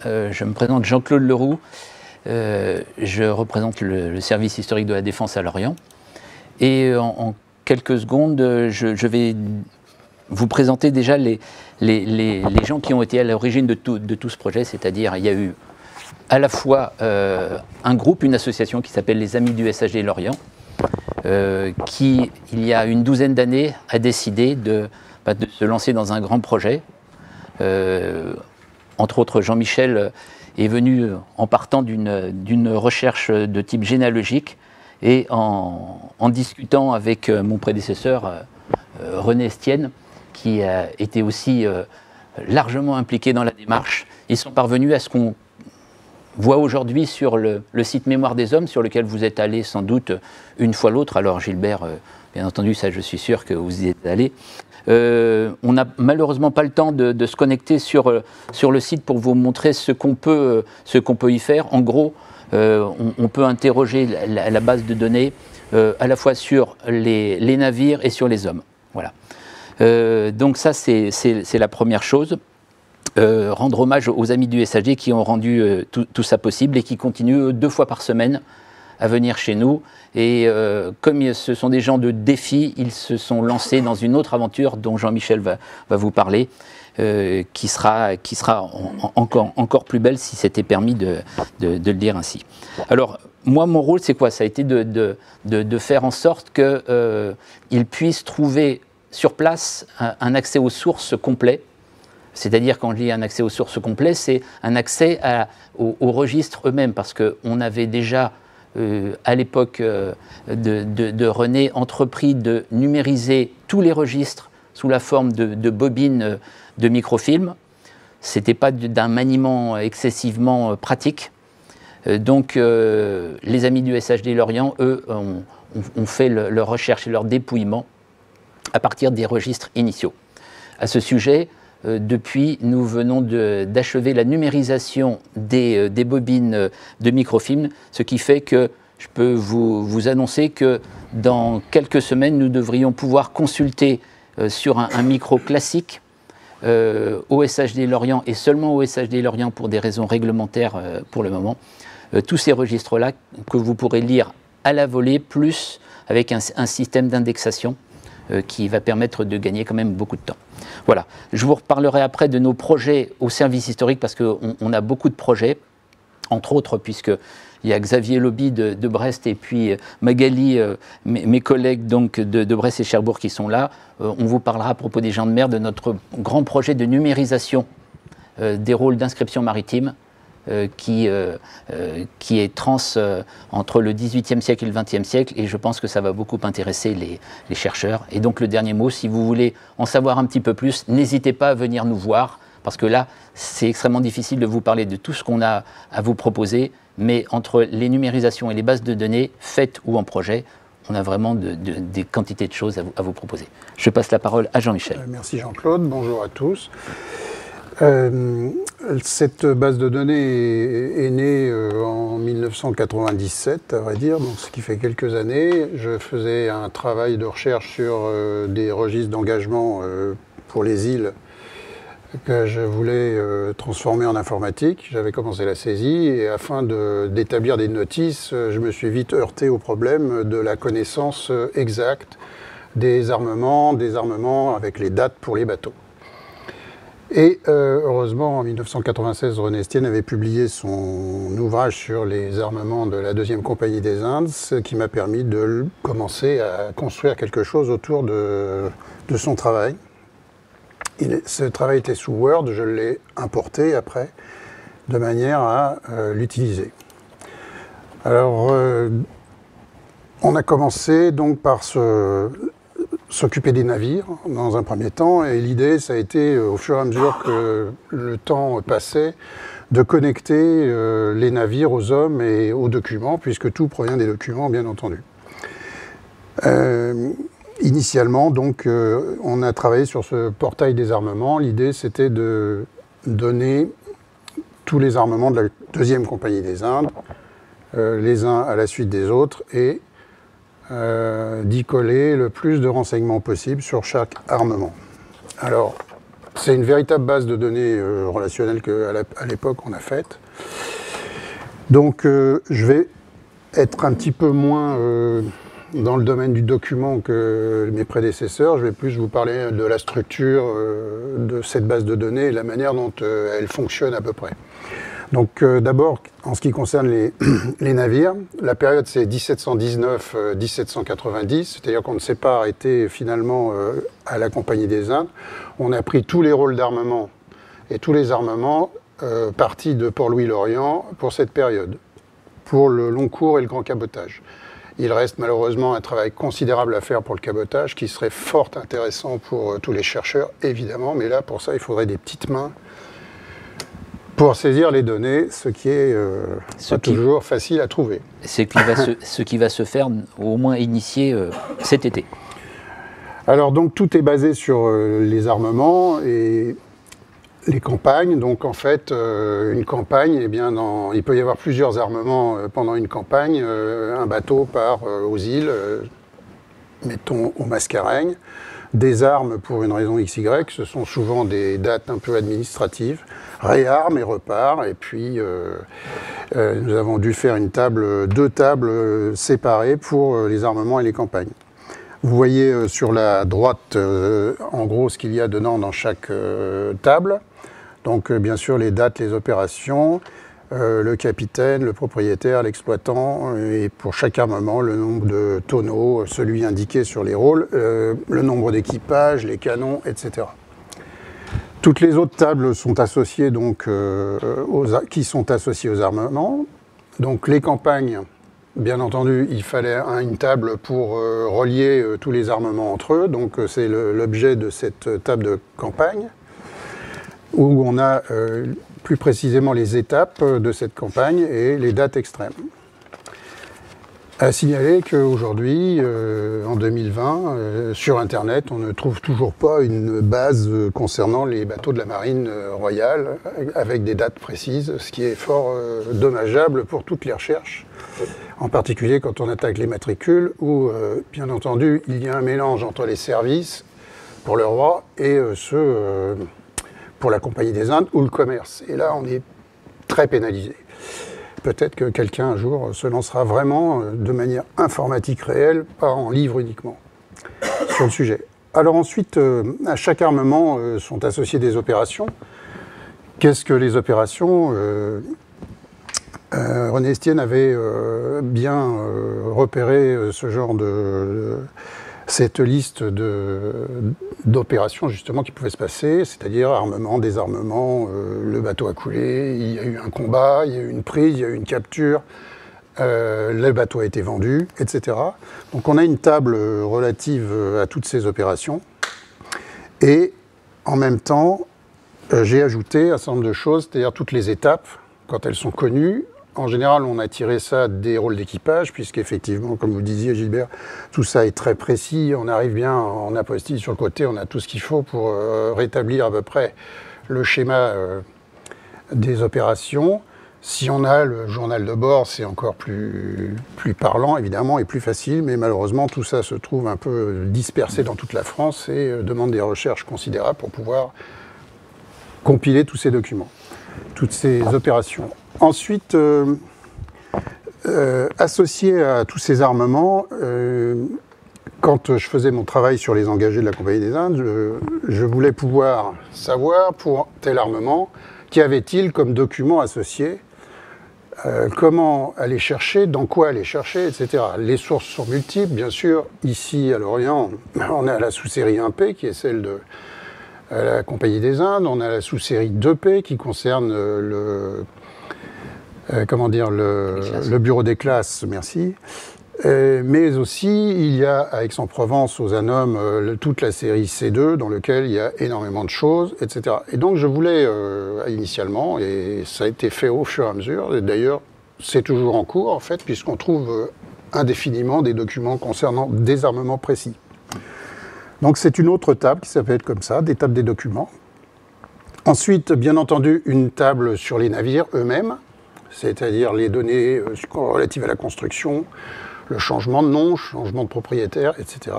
Je me présente Jean-Claude Leroux. Je représente le service historique de la Défense à Lorient. Et en quelques secondes, je vais vous présenter déjà les gens qui ont été à l'origine de tout ce projet. C'est-à-dire, il y a eu à la fois un groupe, une association qui s'appelle les Amis du SHD Lorient, qui, il y a une douzaine d'années, a décidé de se lancer dans un grand projet. Entre autres, Jean-Michel est venu en partant d'une recherche de type généalogique et en discutant avec mon prédécesseur, René Estienne, qui a été aussi largement impliqué dans la démarche, ils sont parvenus à ce qu'on voit aujourd'hui sur le site Mémoire des Hommes, sur lequel vous êtes allé sans doute une fois l'autre. Alors Gilbert, bien entendu, ça je suis sûr que vous y êtes allé. On n'a malheureusement pas le temps de se connecter sur le site pour vous montrer ce qu'on peut y faire. En gros, on peut interroger la base de données à la fois sur les navires et sur les hommes. Voilà. Donc ça, c'est la première chose. Rendre hommage aux amis du SHD qui ont rendu tout ça possible et qui continuent 2 fois par semaine à venir chez nous. Et comme ce sont des gens de défi, ils se sont lancés dans une autre aventure dont Jean-Michel va vous parler, qui sera encore plus belle si c'était permis de le dire ainsi. Alors, moi, mon rôle, c'est quoi? Ça a été de faire en sorte qu'ils puissent trouver sur place un accès aux sources complet. C'est-à-dire, quand je dis un accès aux sources complet, c'est un accès aux registres eux-mêmes, parce qu'on avait déjà, à l'époque de René, entrepris de numériser tous les registres sous la forme de bobines de microfilm. Ce n'était pas d'un maniement excessivement pratique. Donc, les amis du SHD Lorient, eux, ont fait leur recherche et leur dépouillement à partir des registres initiaux. À ce sujet, depuis, nous venons d'achever la numérisation des bobines de microfilm, ce qui fait que je peux vous annoncer que dans quelques semaines, nous devrions pouvoir consulter sur un micro classique au SHD Lorient et seulement au SHD Lorient pour des raisons réglementaires pour le moment, tous ces registres-là que vous pourrez lire à la volée, plus avec un système d'indexation qui va permettre de gagner quand même beaucoup de temps. Voilà. Je vous reparlerai après de nos projets au service historique, parce qu'on a beaucoup de projets, entre autres, puisqu'il y a Xavier Lobby de Brest et puis Magali, mes collègues donc, de Brest et Cherbourg qui sont là. On vous parlera à propos des gens de mer de notre grand projet de numérisation des rôles d'inscription maritime, qui est trans entre le XVIIIe siècle et le XXe siècle, et je pense que ça va beaucoup intéresser les chercheurs. Et donc le dernier mot, si vous voulez en savoir un petit peu plus, n'hésitez pas à venir nous voir, parce que là, c'est extrêmement difficile de vous parler de tout ce qu'on a à vous proposer, mais entre les numérisations et les bases de données, faites ou en projet, on a vraiment des quantités de choses à vous proposer. Je passe la parole à Jean-Michel. Merci Jean-Claude, bonjour à tous. Cette base de données est née en 1997, à vrai dire, donc ce qui fait quelques années. Je faisais un travail de recherche sur des registres d'engagement pour les îles que je voulais transformer en informatique. J'avais commencé la saisie et afin d'établir des notices, je me suis vite heurté au problème de la connaissance exacte des armements avec les dates pour les bateaux. Et heureusement, en 1996, René Estienne avait publié son ouvrage sur les armements de la 2e Compagnie des Indes, ce qui m'a permis de commencer à construire quelque chose autour de son travail. Ce travail était sous Word, je l'ai importé après, de manière à l'utiliser. Alors, on a commencé donc par s'occuper des navires dans un premier temps, et l'idée, ça a été, au fur et à mesure que le temps passait, de connecter les navires aux hommes et aux documents, puisque tout provient des documents, bien entendu. Initialement, donc, on a travaillé sur ce portail des armements. L'idée, c'était de donner tous les armements de la 2e Compagnie des Indes, les uns à la suite des autres, et d'y coller le plus de renseignements possible sur chaque armement. Alors, C'est une véritable base de données relationnelle qu'à l'époque on a faite. Donc je vais être un petit peu moins dans le domaine du document que mes prédécesseurs. Je vais plus vous parler de la structure de cette base de données et la manière dont elle fonctionne à peu près. Donc d'abord, en ce qui concerne les navires, la période c'est 1719-1790, c'est-à-dire qu'on ne s'est pas arrêté finalement à la Compagnie des Indes. On a pris tous les rôles d'armement et tous les armements partis de Port-Louis-l'Orient pour cette période, pour le long cours et le grand cabotage. Il reste malheureusement un travail considérable à faire pour le cabotage qui serait fort intéressant pour tous les chercheurs, évidemment, mais là pour ça il faudrait des petites mains pour saisir les données, ce qui est pas toujours facile à trouver. Ce qui va se faire, au moins initier cet été. Alors donc tout est basé sur les armements et les campagnes. Donc en fait, une campagne, eh bien, il peut y avoir plusieurs armements pendant une campagne. Un bateau part aux îles, mettons au Mascareigne. Des armes pour une raison XY, ce sont souvent des dates un peu administratives, réarme et repart, et puis nous avons dû faire deux tables séparées pour les armements et les campagnes. Vous voyez sur la droite, en gros, ce qu'il y a dedans dans chaque table. Donc bien sûr les dates, les opérations, le capitaine, le propriétaire, l'exploitant, et pour chaque armement, le nombre de tonneaux, celui indiqué sur les rôles, le nombre d'équipages, les canons, etc. Toutes les autres tables sont associées donc, qui sont associées aux armements. Donc les campagnes, bien entendu, il fallait une table pour relier tous les armements entre eux. Donc c'est l'objet de cette table de campagne, où on a plus précisément les étapes de cette campagne et les dates extrêmes. À signaler qu'aujourd'hui, en 2020, sur Internet, on ne trouve toujours pas une base concernant les bateaux de la marine royale avec des dates précises, ce qui est fort dommageable pour toutes les recherches, en particulier quand on attaque les matricules, où, bien entendu, il y a un mélange entre les services pour le roi et ceux pour la Compagnie des Indes ou le commerce. Et là, on est très pénalisé. Peut-être que quelqu'un, un jour, se lancera vraiment de manière informatique réelle, pas en livre uniquement, sur le sujet. Alors ensuite, à chaque armement sont associées des opérations. Qu'est-ce que les opérations René Estienne avait bien repéré ce genre cette liste d'opérations justement qui pouvaient se passer, c'est-à-dire armement, désarmement, le bateau a coulé, il y a eu un combat, il y a eu une prise, il y a eu une capture, le bateau a été vendu, etc. Donc on a une table relative à toutes ces opérations et en même temps j'ai ajouté un certain nombre de choses, c'est-à-dire toutes les étapes quand elles sont connues. En général, on a tiré ça des rôles d'équipage, puisqu'effectivement, comme vous disiez, Gilbert, tout ça est très précis. On arrive bien en apostille sur le côté, on a tout ce qu'il faut pour rétablir à peu près le schéma des opérations. Si on a le journal de bord, c'est encore plus parlant, évidemment, et plus facile, mais malheureusement, tout ça se trouve un peu dispersé dans toute la France et demande des recherches considérables pour pouvoir compiler tous ces documents, toutes ces opérations. Ensuite, associé à tous ces armements, quand je faisais mon travail sur les engagés de la Compagnie des Indes, je voulais pouvoir savoir pour tel armement, qu'y avait-il comme document associé, comment aller chercher, dans quoi aller chercher, etc. Les sources sont multiples, bien sûr. Ici, à Lorient, on a la sous-série 1P, qui est celle de la Compagnie des Indes. On a la sous-série 2P, qui concerne le bureau des classes, merci. Mais aussi, il y a à Aix-en-Provence, aux Annonmes, toute la série C2, dans laquelle il y a énormément de choses, etc. Et donc, je voulais, initialement, et ça a été fait au fur et à mesure, et d'ailleurs, c'est toujours en cours, en fait, puisqu'on trouve indéfiniment des documents concernant des armements précis. Donc, c'est une autre table qui s'appelle comme ça, des tables des documents. Ensuite, bien entendu, une table sur les navires eux-mêmes, c'est-à-dire les données relatives à la construction, le changement de nom, changement de propriétaire, etc.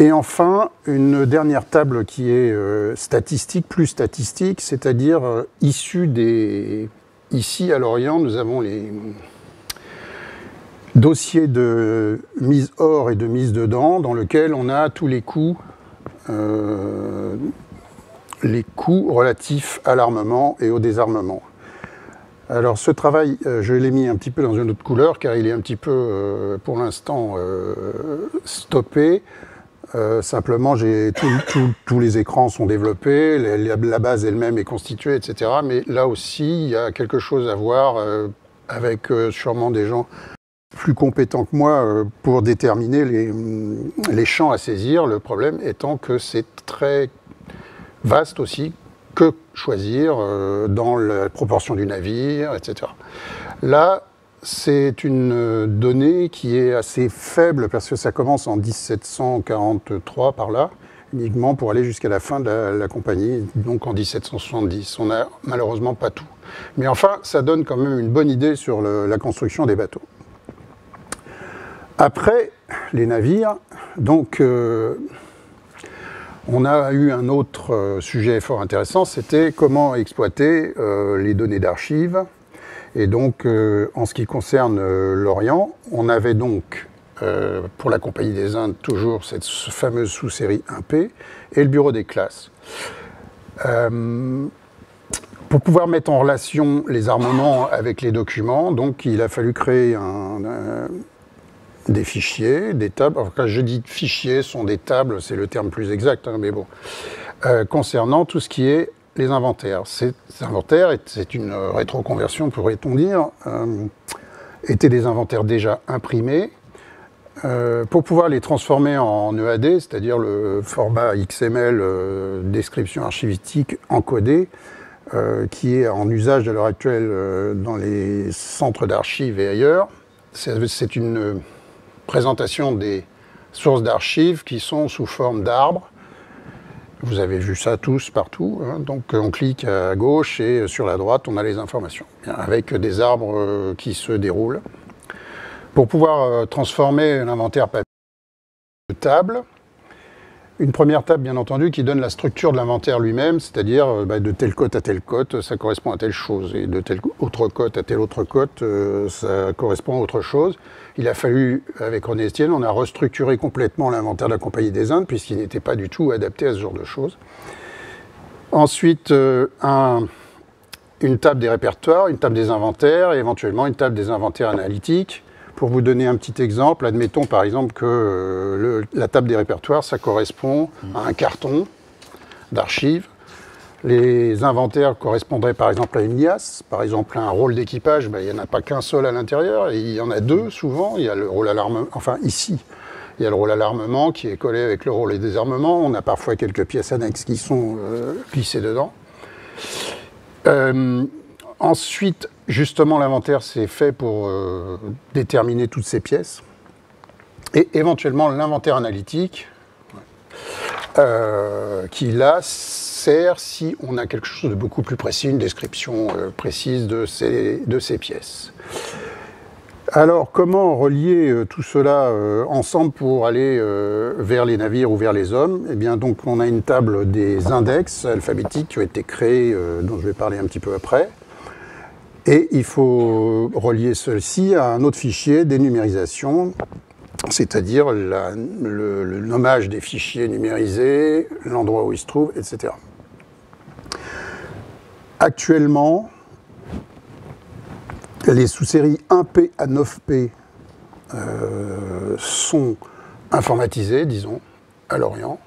Et enfin, une dernière table qui est statistique, plus statistique, c'est-à-dire issue des... Ici, à Lorient, nous avons les dossiers de mise hors et de mise dedans, dans lequel on a tous les coûts relatifs à l'armement et au désarmement. Alors ce travail, je l'ai mis un petit peu dans une autre couleur, car il est un petit peu, pour l'instant, stoppé. Simplement, tous les écrans sont développés, la base elle-même est constituée, etc. Mais là aussi, il y a quelque chose à voir avec sûrement des gens plus compétents que moi pour déterminer les champs à saisir. Le problème étant que c'est très vaste aussi. Que choisir dans la proportion du navire, etc. Là, c'est une donnée qui est assez faible parce que ça commence en 1743 par là, uniquement pour aller jusqu'à la fin de la compagnie, donc en 1770. On n'a malheureusement pas tout. Mais enfin, ça donne quand même une bonne idée sur la construction des bateaux. Après les navires, donc on a eu un autre sujet fort intéressant, c'était comment exploiter les données d'archives. Et donc, en ce qui concerne l'Orient, on avait donc, pour la Compagnie des Indes, toujours cette fameuse sous-série 1P et le bureau des classes. Pour pouvoir mettre en relation les armements avec les documents, donc il a fallu créer des fichiers, des tables. Enfin, quand je dis fichiers, ce sont des tables, c'est le terme plus exact, hein, mais bon. Concernant tout ce qui est les inventaires. Ces inventaires, c'est une rétroconversion, pourrait-on dire, étaient des inventaires déjà imprimés. Pour pouvoir les transformer en EAD, c'est-à-dire le format XML, description archivistique encodée, qui est en usage à l'heure actuelle dans les centres d'archives et ailleurs. C'est une présentation des sources d'archives qui sont sous forme d'arbres. Vous avez vu ça tous partout, hein. Donc on clique à gauche et sur la droite on a les informations, avec des arbres qui se déroulent. Pour pouvoir transformer l'inventaire papier en table, une première table bien entendu qui donne la structure de l'inventaire lui-même, c'est-à-dire de telle cote à telle cote, ça correspond à telle chose, et de telle autre cote à telle autre cote, ça correspond à autre chose. Il a fallu, avec René Estienne, on a restructuré complètement l'inventaire de la Compagnie des Indes, puisqu'il n'était pas du tout adapté à ce genre de choses. Ensuite, une table des répertoires, une table des inventaires, et éventuellement une table des inventaires analytiques. Pour vous donner un petit exemple, admettons par exemple que la table des répertoires, ça correspond à un carton d'archives. Les inventaires correspondraient par exemple à une liasse, par exemple à un rôle d'équipage, il n'y en a pas qu'un seul à l'intérieur, il y en a deux souvent, il y a le rôle à l'armement, enfin ici, il y a le rôle à l'armement qui est collé avec le rôle et désarmement, on a parfois quelques pièces annexes qui sont glissées dedans. Ensuite, justement, l'inventaire, c'est fait pour déterminer toutes ces pièces. Et éventuellement, l'inventaire analytique, qui là sert si on a quelque chose de beaucoup plus précis, une description précise de ces pièces. Alors, comment relier tout cela ensemble pour aller vers les navires ou vers les hommes? Eh bien, donc, on a une table des index alphabétiques qui ont été créés, dont je vais parler un petit peu après. Et il faut relier ceci à un autre fichier, des numérisations, c'est-à-dire le nommage des fichiers numérisés, l'endroit où ils se trouvent, etc. Actuellement, les sous-séries 1P à 9P sont informatisées, disons, à Lorient.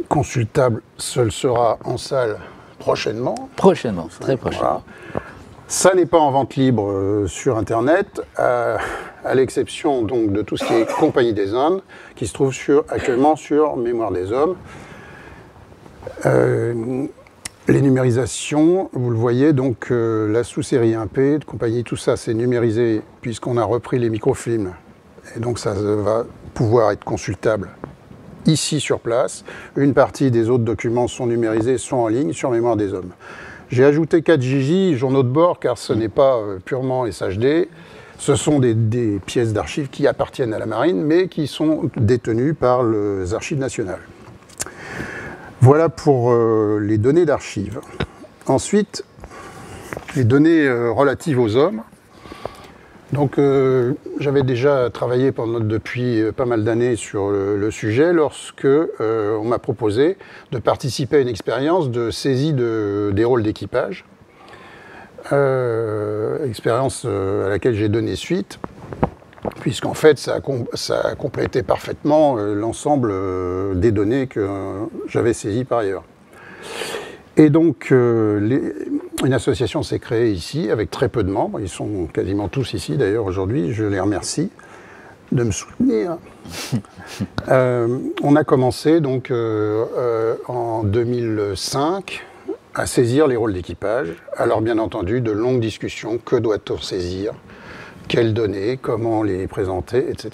Consultable, seul sera en salle prochainement. Prochainement, très prochainement. Voilà. Ça n'est pas en vente libre sur Internet, à l'exception donc de tout ce qui est Compagnie des Indes, qui se trouve actuellement sur Mémoire des Hommes. Les numérisations, vous le voyez, donc la sous-série 1P, de compagnie, tout ça c'est numérisé puisqu'on a repris les microfilms. Et donc ça va pouvoir être consultable ici sur place. Une partie des autres documents sont numérisés, sont en ligne sur Mémoire des Hommes. J'ai ajouté 4 Gigi, journaux de bord, car ce n'est pas purement SHD. Ce sont des pièces d'archives qui appartiennent à la marine, mais qui sont détenues par les archives nationales. Voilà pour les données d'archives. Ensuite, les données relatives aux hommes. Donc, j'avais déjà travaillé depuis pas mal d'années sur le sujet lorsque on m'a proposé de participer à une expérience de saisie des rôles d'équipage. Expérience à laquelle j'ai donné suite, puisqu'en fait, ça a complété parfaitement l'ensemble des données que j'avais saisies par ailleurs. Et donc, une association s'est créée ici avec très peu de membres. Ils sont quasiment tous ici d'ailleurs aujourd'hui. Je les remercie de me soutenir. On a commencé donc en 2005 à saisir les rôles d'équipage. Alors bien entendu, de longues discussions. Que doit-on saisir? Quelles données? Comment les présenter? Etc.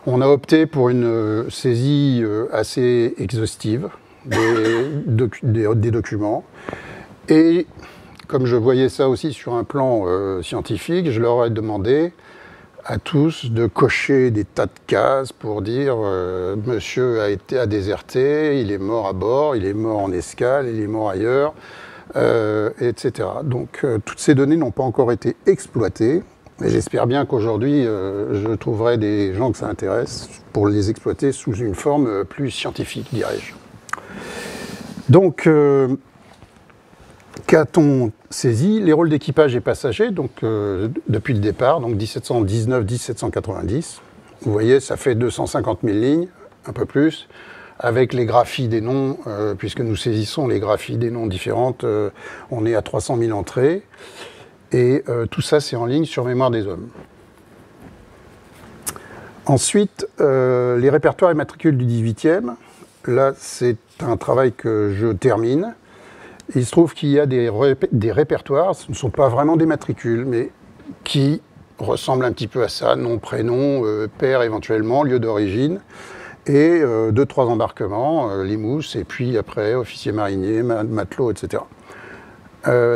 On a opté pour une saisie assez exhaustive des documents. Et comme je voyais ça aussi sur un plan scientifique, je leur ai demandé à tous de cocher des tas de cases pour dire monsieur a déserté, il est mort à bord, il est mort en escale, il est mort ailleurs, etc. Donc toutes ces données n'ont pas encore été exploitées, mais j'espère bien qu'aujourd'hui je trouverai des gens que ça intéresse pour les exploiter sous une forme plus scientifique, dirais-je. Donc, qu'a-t-on saisi? Les rôles d'équipage et passagers, donc depuis le départ, donc 1719-1790. Vous voyez, ça fait 250 000 lignes, un peu plus, avec les graphies des noms, puisque nous saisissons les graphies des noms différentes, on est à 300 000 entrées, et tout ça, c'est en ligne sur Mémoire des hommes. Ensuite, les répertoires et matricules du 18e. Là, c'est un travail que je termine. Il se trouve qu'il y a des répertoires, ce ne sont pas vraiment des matricules, mais qui ressemblent un petit peu à ça, nom, prénom, père éventuellement, lieu d'origine, et 2-3 embarquements, les mousses, et puis après, officier marinier, matelot, etc.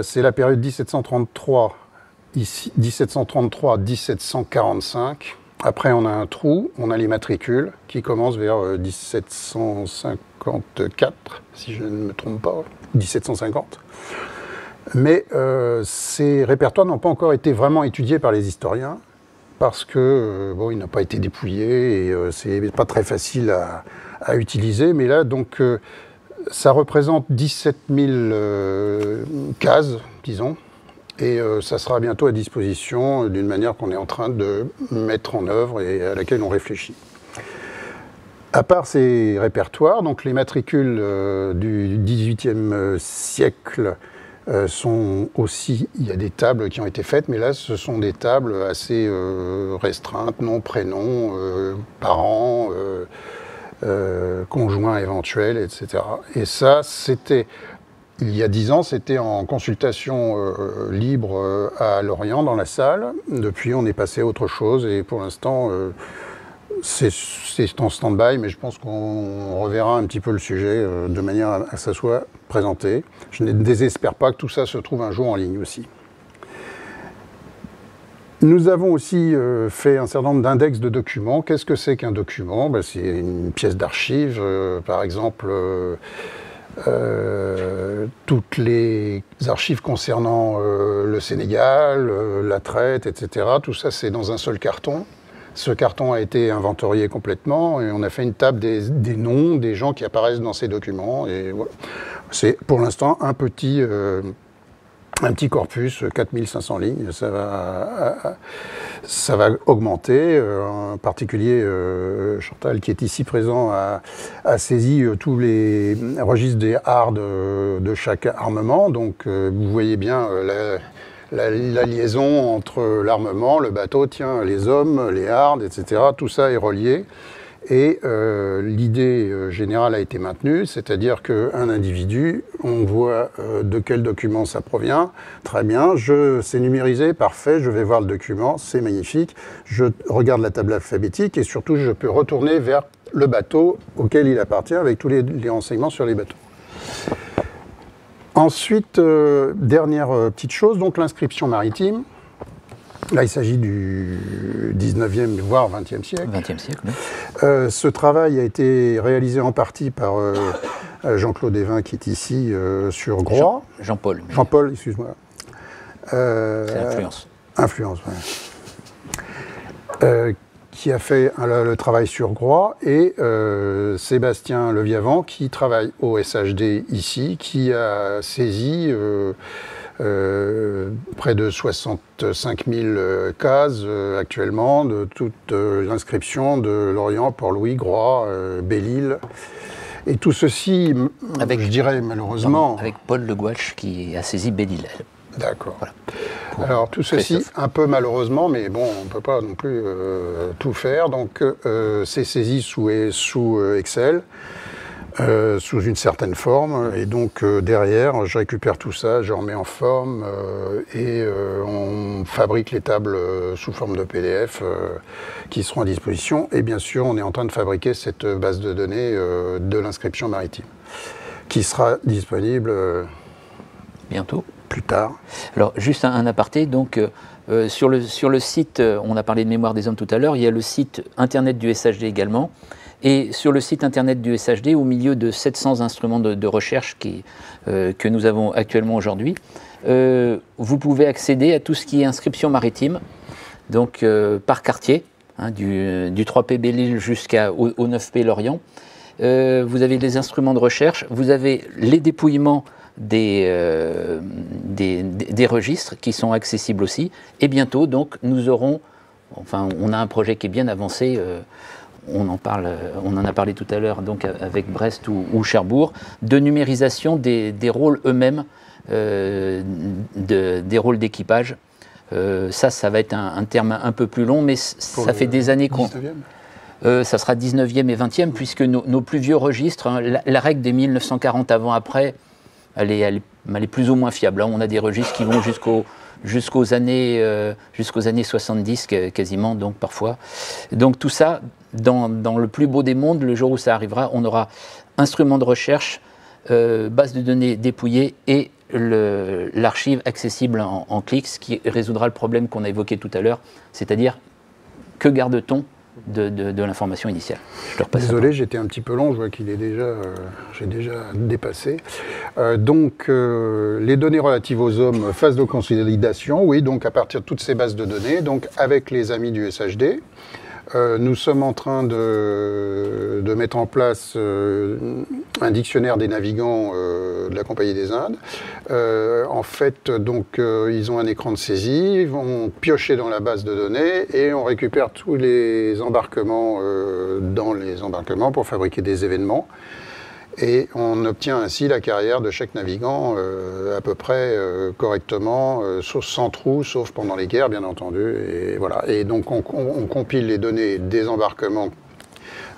C'est la période 1733-1745. Après, on a un trou, on a les matricules qui commencent vers 1754, si je ne me trompe pas, 1750. Mais ces répertoires n'ont pas encore été vraiment étudiés par les historiens, parce que, bon, ils n'ont pas été dépouillés et c'est pas très facile à utiliser. Mais là, donc, ça représente 17 000 cases, disons. Et ça sera bientôt à disposition d'une manière qu'on est en train de mettre en œuvre et à laquelle on réfléchit. À part ces répertoires, donc les matricules du XVIIIe siècle sont aussi, il y a des tables qui ont été faites, mais là ce sont des tables assez restreintes, nom, prénom, parents, conjoints éventuels, etc. Et ça, c'était... Il y a 10 ans, c'était en consultation libre à Lorient, dans la salle. Depuis, on est passé à autre chose et pour l'instant, c'est en stand-by, mais je pense qu'on reverra un petit peu le sujet de manière à ce que ça soit présenté. Je ne désespère pas que tout ça se trouve un jour en ligne aussi. Nous avons aussi fait un certain nombre d'index de documents. Qu'est-ce que c'est qu'un document? Ben, c'est une pièce d'archive, par exemple... toutes les archives concernant le Sénégal, la traite, etc. Tout ça, c'est dans un seul carton. Ce carton a été inventorié complètement et on a fait une table des noms des gens qui apparaissent dans ces documents. Et voilà. C'est pour l'instant un petit corpus, 4500 lignes, ça va augmenter. En particulier, Chantal, qui est ici présent, a saisi tous les registres des hards de chaque armement. Donc, vous voyez bien la liaison entre l'armement, le bateau, tiens, les hommes, les hards, etc. Tout ça est relié. Et l'idée générale a été maintenue, c'est-à-dire qu'un individu, on voit de quel document ça provient, très bien, c'est numérisé, parfait, je vais voir le document, c'est magnifique, je regarde la table alphabétique et surtout je peux retourner vers le bateau auquel il appartient avec tous les renseignements sur les bateaux. Ensuite, dernière petite chose, donc l'inscription maritime. Là, il s'agit du 19e, voire 20e siècle. 20e siècle, oui. Ce travail a été réalisé en partie par Jean-Claude Évin, qui est ici, sur Groix. Jean-Paul. Jean-Paul, excuse-moi. C'est Influence. Influence, oui. Qui a fait le travail sur Groix, et Sébastien Leviavant, qui travaille au SHD ici, qui a saisi près de 65 000 cases actuellement de toute l'inscription de Lorient, Port-Louis, Groix, Belle-Île. Et tout ceci, je dirais malheureusement... Avec Paul Le Gouache qui a saisi Belle-Île. D'accord. Voilà. Alors tout ceci, un peu malheureusement, mais bon, on ne peut pas non plus tout faire. Donc c'est saisi sous Excel, sous une certaine forme. Et donc derrière, je récupère tout ça, je remets en forme et on fabrique les tables sous forme de PDF qui seront à disposition. Et bien sûr, on est en train de fabriquer cette base de données de l'inscription maritime, qui sera disponible bientôt. Plus tard. Alors, juste un aparté, donc sur le site, on a parlé de Mémoire des Hommes tout à l'heure, il y a le site internet du SHD également, et sur le site internet du SHD, au milieu de 700 instruments de recherche que nous avons actuellement aujourd'hui, vous pouvez accéder à tout ce qui est inscription maritime, donc par quartier, hein, du 3P Belle-Île jusqu'au 9P Lorient. Vous avez des instruments de recherche, vous avez les dépouillements des registres qui sont accessibles aussi. Et bientôt, donc, nous aurons, enfin, on a un projet qui est bien avancé, on en a parlé tout à l'heure, donc avec Brest ou Cherbourg, de numérisation des rôles eux-mêmes, des rôles d'équipage. Ça va être un terme un peu plus long, mais ça fait des années qu'on... ça sera 19e et 20e, puisque nos plus vieux registres, hein, la règle des 1940 avant-après, elle est plus ou moins fiable. On a des registres qui vont jusqu'aux années 70 quasiment, donc parfois. Donc tout ça, dans le plus beau des mondes, le jour où ça arrivera, on aura instruments de recherche, base de données dépouillée et l'archive accessible en clics, ce qui résoudra le problème qu'on a évoqué tout à l'heure, c'est-à-dire que garde-t-on de l'information initiale. Désolé, j'étais un petit peu long, je vois qu'il est déjà, j'ai déjà dépassé. Donc, les données relatives aux hommes, phase de consolidation, oui, donc à partir de toutes ces bases de données, donc avec les amis du SHD, nous sommes en train de mettre en place un dictionnaire des navigants de la Compagnie des Indes. En fait, donc, ils ont un écran de saisie, ils vont piocher dans la base de données et on récupère tous les embarquements dans les embarquements pour fabriquer des événements. Et on obtient ainsi la carrière de chaque navigant à peu près correctement, sans trou, sauf pendant les guerres, bien entendu. Et, voilà. Et donc on compile les données des embarquements,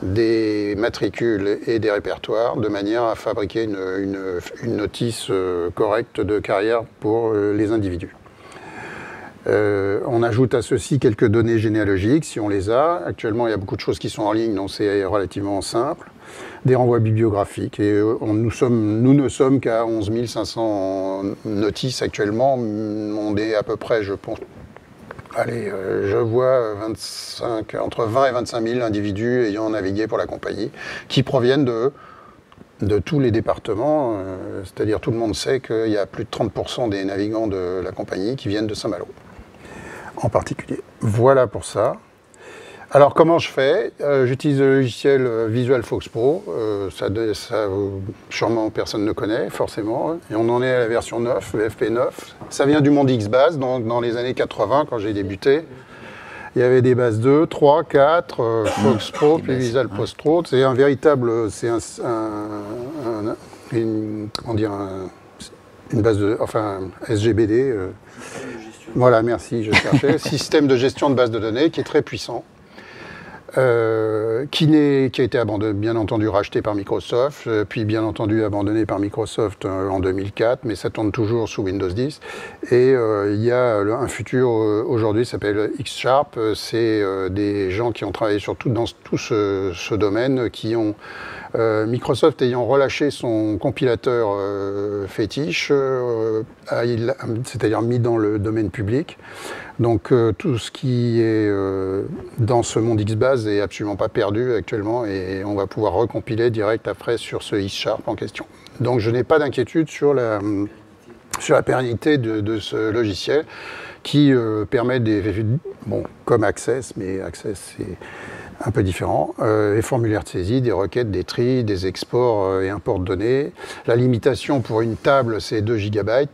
des matricules et des répertoires de manière à fabriquer une notice correcte de carrière pour les individus. On ajoute à ceci quelques données généalogiques, si on les a. Actuellement, il y a beaucoup de choses qui sont en ligne, donc c'est relativement simple. Des renvois bibliographiques. Et nous ne sommes qu'à 11 500 notices actuellement. On est à peu près, je pense, allez, je vois entre 20 et 25 000 individus ayant navigué pour la compagnie, qui proviennent de tous les départements. C'est-à-dire tout le monde sait qu'il y a plus de 30% des navigants de la compagnie qui viennent de Saint-Malo, en particulier. Voilà pour ça. Alors comment je fais? J'utilise le logiciel Visual Fox Pro, sûrement personne ne connaît forcément, et on en est à la version 9, VFP9. Ça vient du monde XBase, dans les années 80 quand j'ai débuté. Il y avait des bases 2, 3, 4, Fox Pro, puis Visual Fox Pro. C'est un véritable, une base de, enfin SGBD. Voilà, merci, je cherchais. Système de gestion de base de données qui est très puissant. Qui a été abandonné, bien entendu racheté par Microsoft, puis bien entendu abandonné par Microsoft en 2004, mais ça tourne toujours sous Windows 10. Et il y a un futur aujourd'hui qui s'appelle X-Sharp. C'est des gens qui ont travaillé dans tout ce domaine, qui ont Microsoft ayant relâché son compilateur fétiche, c'est-à-dire mis dans le domaine public. Donc tout ce qui est dans ce monde XBase est absolument pas perdu actuellement et on va pouvoir recompiler direct après sur ce X# en question. Donc je n'ai pas d'inquiétude sur la pérennité de ce logiciel qui permet comme Access, mais Access c'est un peu différent, les formulaires de saisie, des requêtes, des tris, des exports et imports de données. La limitation pour une table, c'est 2 GB,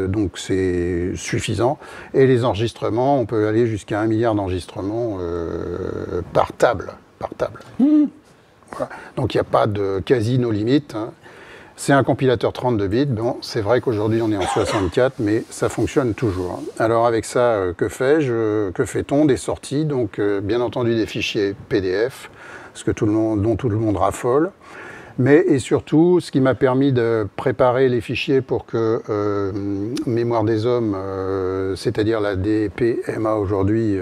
donc c'est suffisant. Et les enregistrements, on peut aller jusqu'à 1 milliard d'enregistrements par table. Voilà. Donc il n'y a pas de quasi no limite. Hein. C'est un compilateur 32 bits, bon, c'est vrai qu'aujourd'hui on est en 64, mais ça fonctionne toujours. Alors avec ça, que fais-je? Que fait-on? Des sorties, donc bien entendu des fichiers PDF, dont tout le monde raffole, mais et surtout ce qui m'a permis de préparer les fichiers pour que Mémoire des Hommes, c'est-à-dire la DPMA aujourd'hui,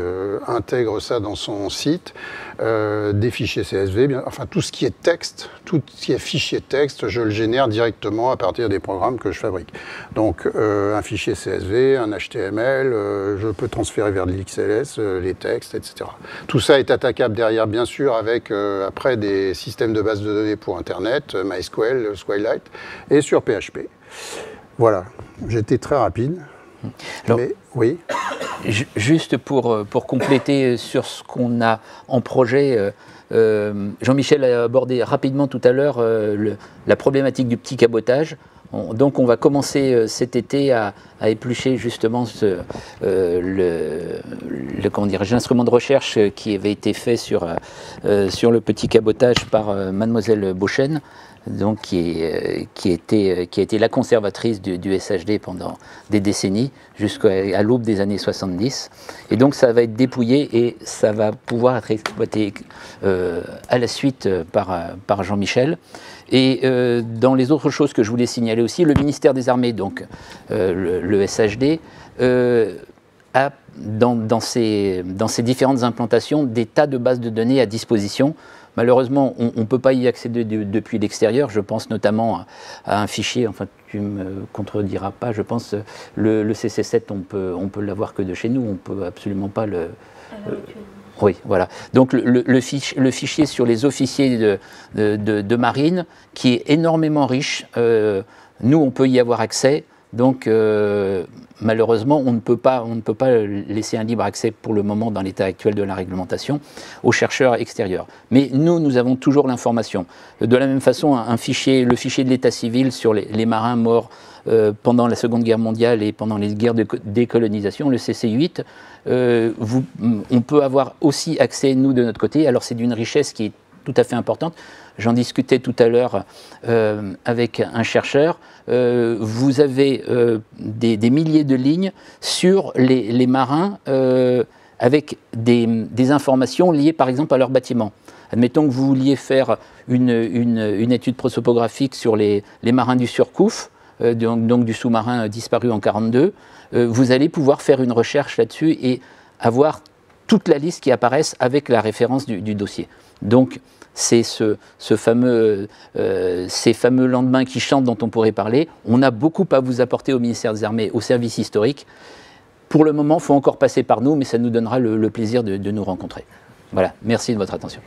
intègre ça dans son site, des fichiers CSV, enfin tout ce qui est texte, tout ce qui est fichier texte, je le génère directement à partir des programmes que je fabrique. Donc un fichier CSV, un HTML, je peux transférer vers de l'XLS, les textes, etc. Tout ça est attaquable derrière, bien sûr, avec après des systèmes de base de données pour Internet, MySQL, SQLite, et sur PHP. Voilà, j'étais très rapide. Alors, mais oui. Juste pour compléter sur ce qu'on a en projet, Jean-Michel a abordé rapidement tout à l'heure la problématique du petit cabotage. Donc on va commencer cet été à éplucher justement l'instrument de recherche qui avait été fait sur le petit cabotage par mademoiselle Beauchesne, donc qui a été la conservatrice du SHD pendant des décennies, jusqu'à l'aube des années 70. Et donc ça va être dépouillé et ça va pouvoir être exploité à la suite par Jean-Michel. Et dans les autres choses que je voulais signaler aussi, le ministère des Armées, donc le SHD, a dans ses différentes implantations des tas de bases de données à disposition. Malheureusement, on ne peut pas y accéder depuis l'extérieur. Je pense notamment à un fichier, enfin tu ne me contrediras pas, je pense le CC7, on peut l'avoir que de chez nous, on ne peut absolument pas le... oui, voilà. Donc le fichier sur les officiers de marine, qui est énormément riche, nous on peut y avoir accès. Donc malheureusement, on ne peut pas laisser un libre accès pour le moment dans l'état actuel de la réglementation aux chercheurs extérieurs. Mais nous avons toujours l'information. De la même façon, le fichier de l'état civil sur les marins morts pendant la Seconde Guerre mondiale et pendant les guerres de décolonisation, le CC8, on peut avoir aussi accès, nous, de notre côté. Alors c'est d'une richesse qui est tout à fait importante. J'en discutais tout à l'heure avec un chercheur. Vous avez des milliers de lignes sur les marins avec des informations liées par exemple à leur bâtiment. Admettons que vous vouliez faire une étude prosopographique sur les marins du Surcouf, donc du sous-marin disparu en 1942, vous allez pouvoir faire une recherche là-dessus et avoir toute la liste qui apparaisse avec la référence du dossier. Donc c'est ces fameux lendemains qui chantent dont on pourrait parler. On a beaucoup à vous apporter au ministère des Armées, au service historique. Pour le moment, il faut encore passer par nous, mais ça nous donnera le plaisir de nous rencontrer. Voilà, merci de votre attention.